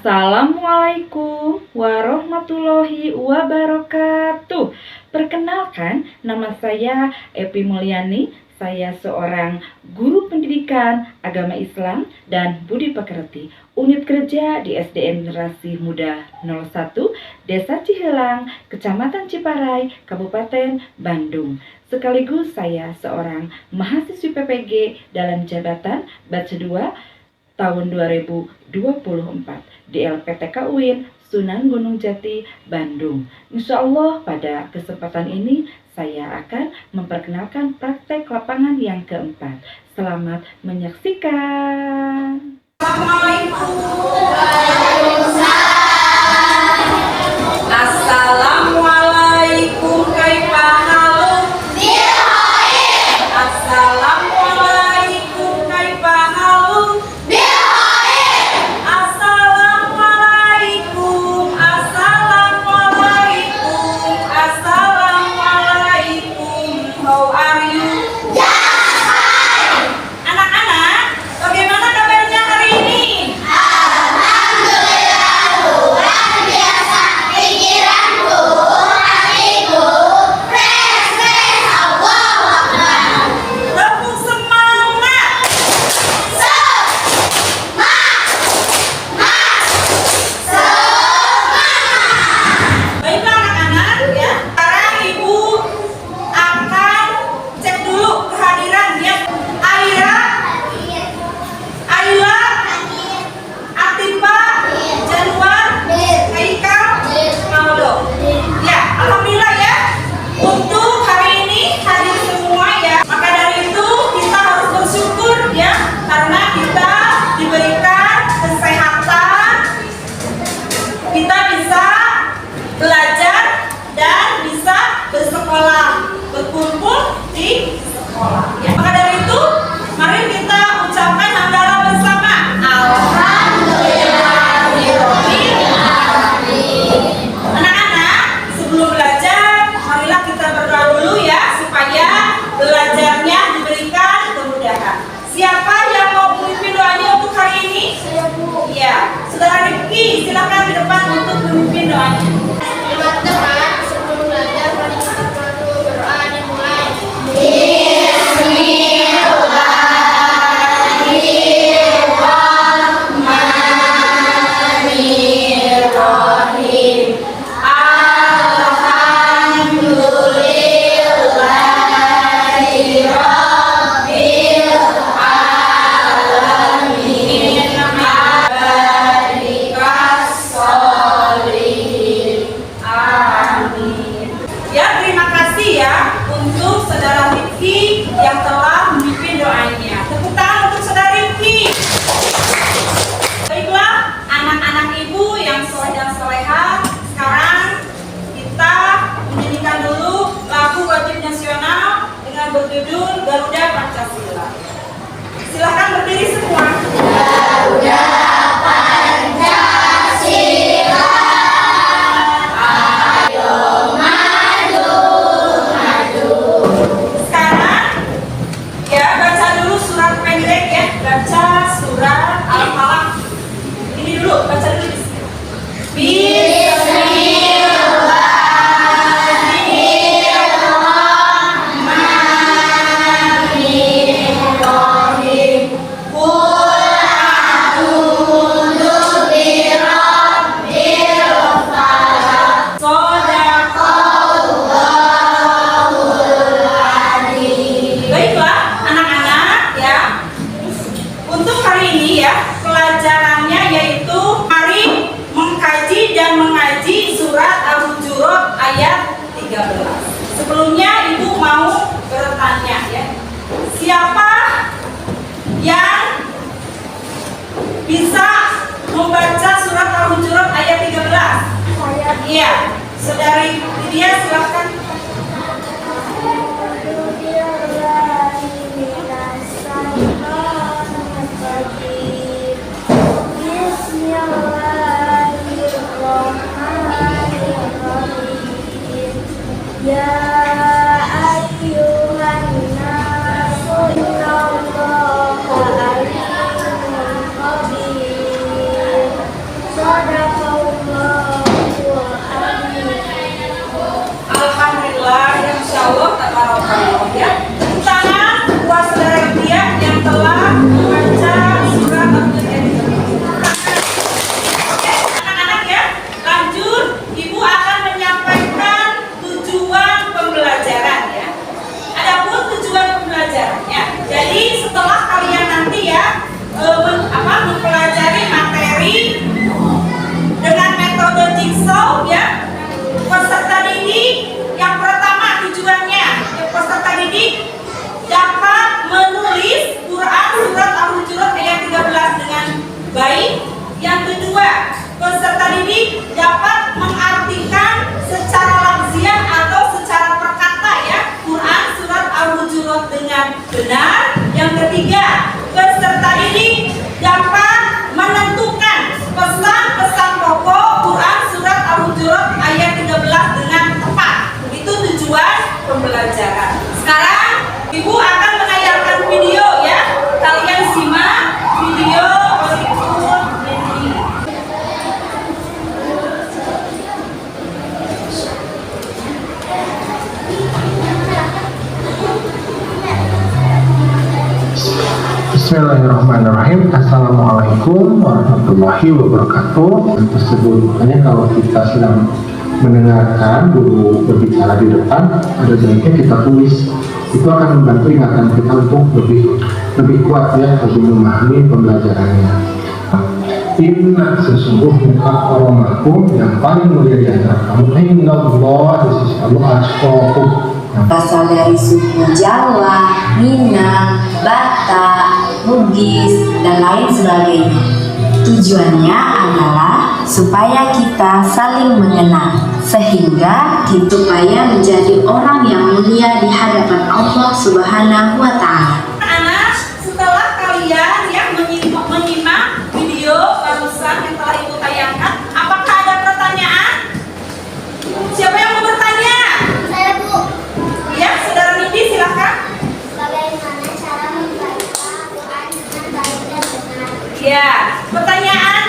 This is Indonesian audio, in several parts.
Assalamualaikum warahmatullahi wabarakatuh. Perkenalkan, nama saya Epi Mulyani. Saya seorang guru pendidikan agama Islam dan budi pekerti unit kerja di SDN Generasi Muda 01 Desa Cihelang, Kecamatan Ciparai, Kabupaten Bandung. Sekaligus saya seorang mahasiswi PPG dalam jabatan batch 2 tahun 2024 di LPTK UIN Sunan Gunung Jati, Bandung. Insya Allah pada kesempatan ini saya akan memperkenalkan praktek lapangan yang keempat. Selamat menyaksikan. Assalamualaikum. Assalamualaikum. Kaifa haluk? Bilkhair. Assalamualaikum. Kaifa haluk? Bilkhair. Assalamualaikum. Assalamualaikum. Assalamualaikum. How are you? Maka dari itu, mari kita ucapkan hamdalah bersama. Alhamdulillahirobbilalamin. Anak-anak, sebelum belajar, marilah kita berdoa dulu ya, supaya belajarnya diberikan kemudahan. Siapa yang mau memimpin doanya untuk hari ini? Ya, Saudara Rifki, silakan di depan untuk memimpin doanya. Teman-teman, sebelum belajar, mari kita dulu berdoa dimulai. Yang telah memimpin doanya. Tepuk tangan untuk Saudara Rifki. Baiklah, anak-anak ibu yang soleh dan soleha, sekarang kita menyanyikan dulu lagu wajib nasional dengan berjudul Garuda Pancasila. Silahkan berdiri semua. Garuda Pancasila. Baca dulu. Bismillahirrahmanirrahim. Qul a'udzu Bismillahirrahmanirrahim. Assalamualaikum warahmatullahi wabarakatuh. Tersebut makanya kalau kita sedang mendengarkan guru berbicara di depan, ada baiknya kita tulis. Itu akan membantu ingatan kita untuk lebih kuat ya, lebih memahami pembelajarannya. Inna sesungguhnya akromakum yang paling mulia di antara kamu, inna Allah di sisi Allah asqakum. Berasal dari suku Jawa, Minang, Batak, Bugis, dan lain sebagainya. Tujuannya adalah supaya kita saling mengenal, sehingga supaya menjadi orang yang mulia di hadapan Allah Subhanahu wa Ta'ala. Anak, setelah kalian yang menyimak video barusan yang telah Ibu tayangkan, apakah ada pertanyaan? Siapa yang mau bertanya? Saya Bu. Ya, saudara Nindi silakan. Bagaimana cara membaca Al-Quran dengan baik dan benar? Ya, pertanyaan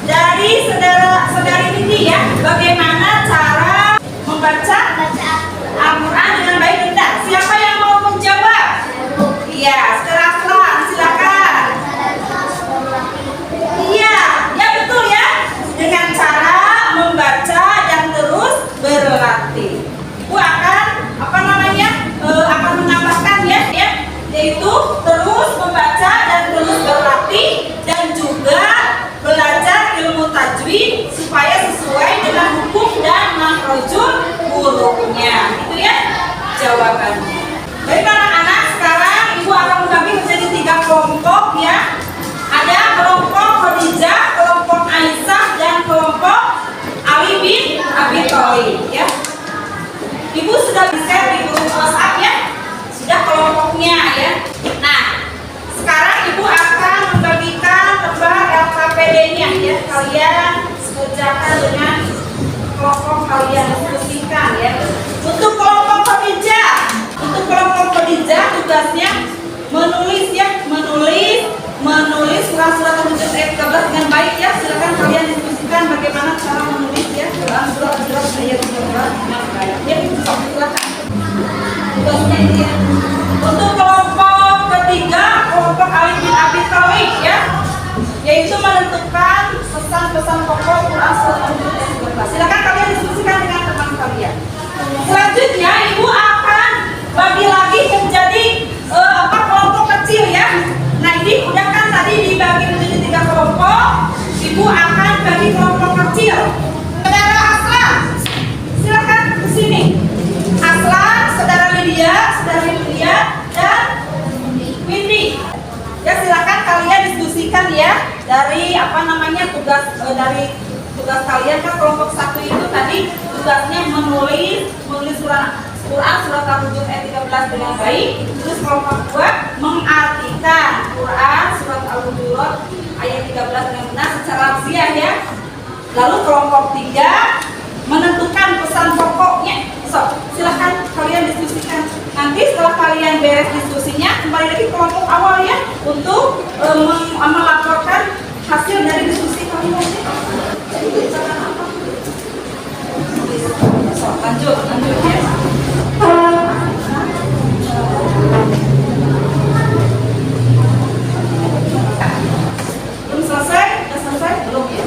dari saudari Nindi ya, bagaimana cara membaca Baca Al-Quran dengan baik dan benar? Siapa yang mau menjawab? Iya, saudara Aslan, silakan. Iya, ya betul ya. Dengan cara membaca dan terus berlatih. Ibu akan akan menambahkan ya, yaitu terus membaca dan terus berlatih dan juga belajar ilmu tajwid supaya sesuai dengan hukum dan makhrajul hurufnya. Itu ya jawabannya. Baik anak-anak, sekarang Ibu akan membagi menjadi 3 kelompok ya. Ada kelompok Khadijah, kelompok Aisyah, dan kelompok Ali bin Abi Thalib ya. Ibu sudah di-share di grup WhatsApp ya. Sudah kelompoknya ya. Nah, sekarang Ibu akan membagikan lembar LKPD-nya ya. Kalian kerjakan dengan kelompok kalian, diskusikan ya. Untuk kelompok Khadijah tugasnya menulis ya, menulis surat-surat Al-Hujurat ayat 13 dengan baik ya. Silakan kalian diskusikan bagaimana cara menulis ya surat Al-Hujurat ayat 13 dengan baik ya. Silakan. Tugasnya ini ya. Untuk kelompok ketiga, kelompok Ali bin Abi Thalib ya, yaitu menentukan pesan-pesan pokok Quran surat Al-Hujurat ayat 13. Silakan kalian diskusikan dengan teman kalian. Selanjutnya Ibu akan bagi lagi menjadi kelompok kecil ya. Nah ini udah kan tadi dibagi menjadi 3 kelompok. Ibu akan bagi kelompok kecil. Saudara Aslan, silakan ke sini. Aslan, saudara Lydia, dan Windy. Ya silakan kalian diskusikan ya dari tugas kalian kan kelompok 1 itu tadi tugasnya menulis surat Al-Hujurat ayat 13 dengan baik. Terus kelompok 2 mengartikan Quran surat Al-Hujurat ayat 13 dengan benar secara lafziah ya. Lalu kelompok 3 menentukan pesan pokoknya. Silahkan kalian diskusikan. Nanti setelah kalian beres diskusinya, kembali lagi kelompok awal ya untuk melaporkan hasil dari diskusi kalian. Lanjut ya. Belum selesai? Sudah selesai? Belum ya?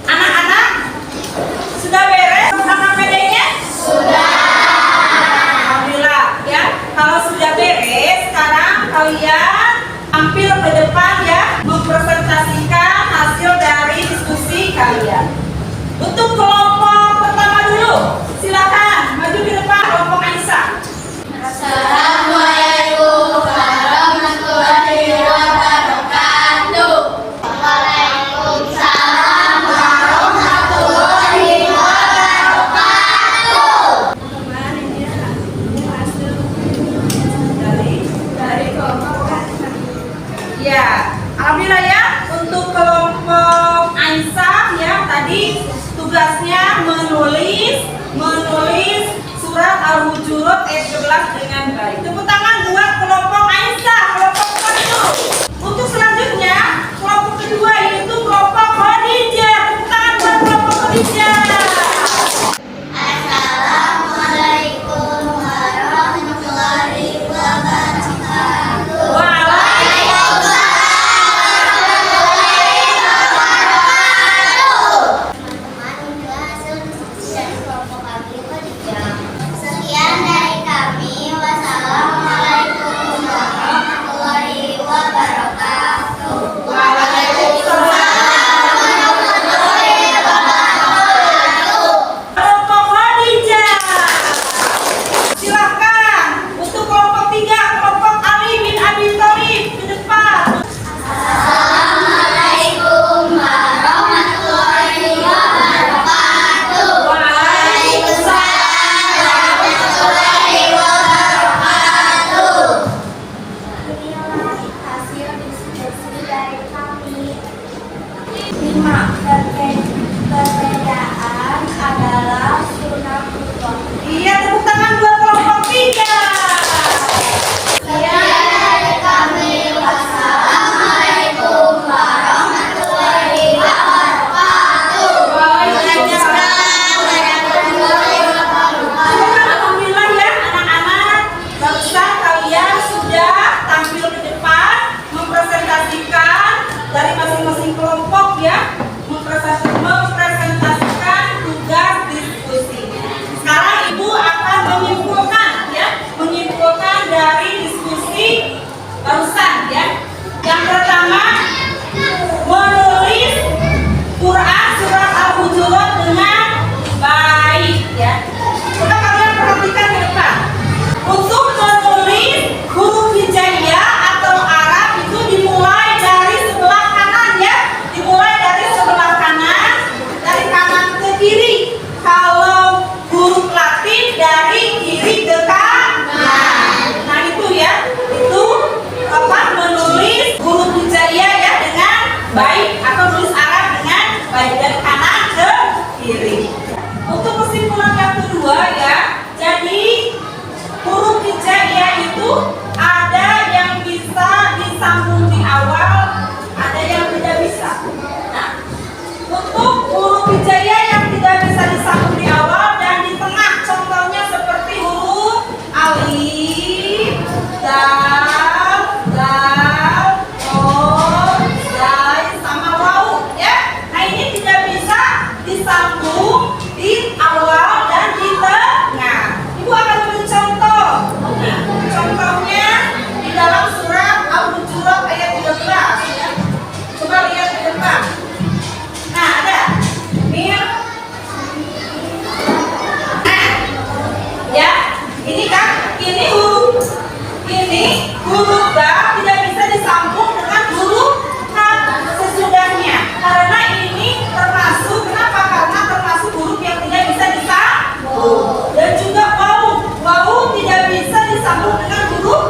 Anak-anak, sudah beres LKPD-nya? Sudah. Alhamdulillah ya. Kalau sudah beres, sekarang kalian tampil ke depan ya, mempresentasikan hasil dari diskusi kalian. Untuk kelompok pertama dulu, silakan maju ke depan, kelompok Aisyah. Assalamualaikum warahmatullahi wabarakatuh. Waalaikumsalam warahmatullahi wabarakatuh. Dari kelompok ya, alhamdulillah ya. Untuk kelompok Aisyah ya, tadi tugasnya menulis surat Al-Hujurat ayat 11 dengan baik. Tepuk tangan buat kelompok Aisyah, kelompok 1. Untuk selanjutnya kelompok kedua yaitu kelompok Khadijah. Tepuk tangan buat kelompok Khadijah. dal, zai, sama wau ya. Nah ini tidak bisa disambung di awal dan di tengah. Ibu akan beri contoh. Contohnya di dalam surat Al-Hujurat ayat 13 ya. Coba lihat di depan. Nah ada mir. Nah ya ini kan ini huruf ba tidak bisa disambung dengan huruf ha sesudahnya karena ini termasuk kenapa? Karena termasuk huruf yang tidak bisa disambung. Dan juga wau tidak bisa disambung dengan huruf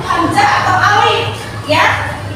hamzah atau alif ya.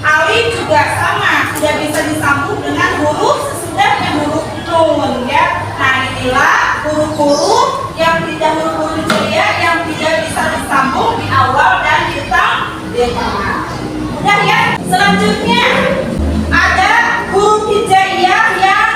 Alif juga sama tidak bisa disambung dengan huruf sesudahnya, huruf nun ya. Nah inilah huruf-huruf yang tidak huruf-huruf hijaiyah yang tidak bisa disambung di awal dan di tengah. Udah ya. Selanjutnya ada huruf hijaiyah yang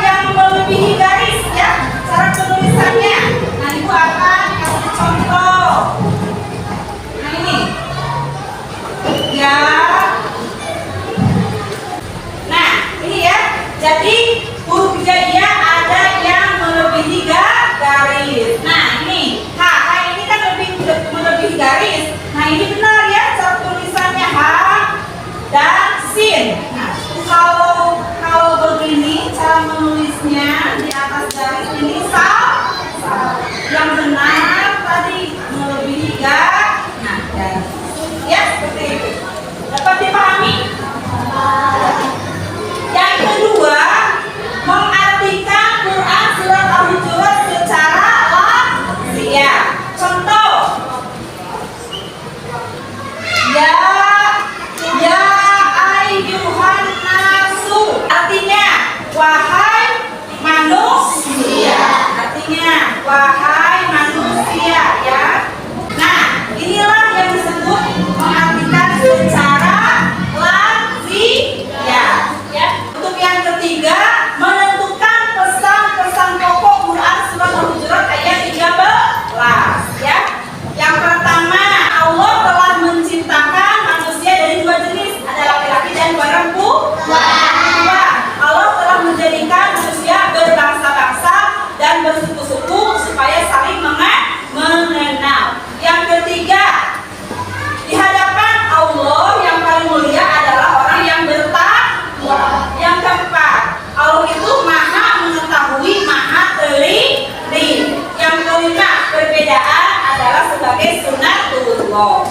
yang melebihi garis ya. Cara penulisannya. Nah ibu akan kasih contoh. Nah ini ya. Nah ini ya. Jadi huruf hijaiyah ada yang melebihi garis. Nah ini ini kan melebihi garis. Nah ini benar ya cara tulisannya ha dan sin. Nah kalau begini cara menulisnya di atas garis ini sal. Yang benar tadi melebihi garis. Ya seperti itu. Dapat dipahami? Yang kedua, mengartikan Quran surat Al-Hujurat secara lafziah. Contoh, ya ayyuhan nasu, artinya wahai manusia. Artinya wahai manusia ya. Nah, inilah yang disebut mengartikan secara lafziah ya. Untuk yang ketiga, menentukan pesan-pesan pokok Quran surat Al-Hujurat ayat 13 ya. Yang pertama, Allah telah menciptakan manusia dari dua jenis, ada laki-laki dan perempuan. Allah telah menjadikan manusia berbangsa-bangsa dan bersuku-suku supaya saling mengenal. Yang ketiga, di hadapan Allah yang paling mulia adalah orang yang bertakwa. Yang keempat, Allah itu maha mengetahui, maha teliti. Yang kelima, perbedaan adalah sebagai sunatullah.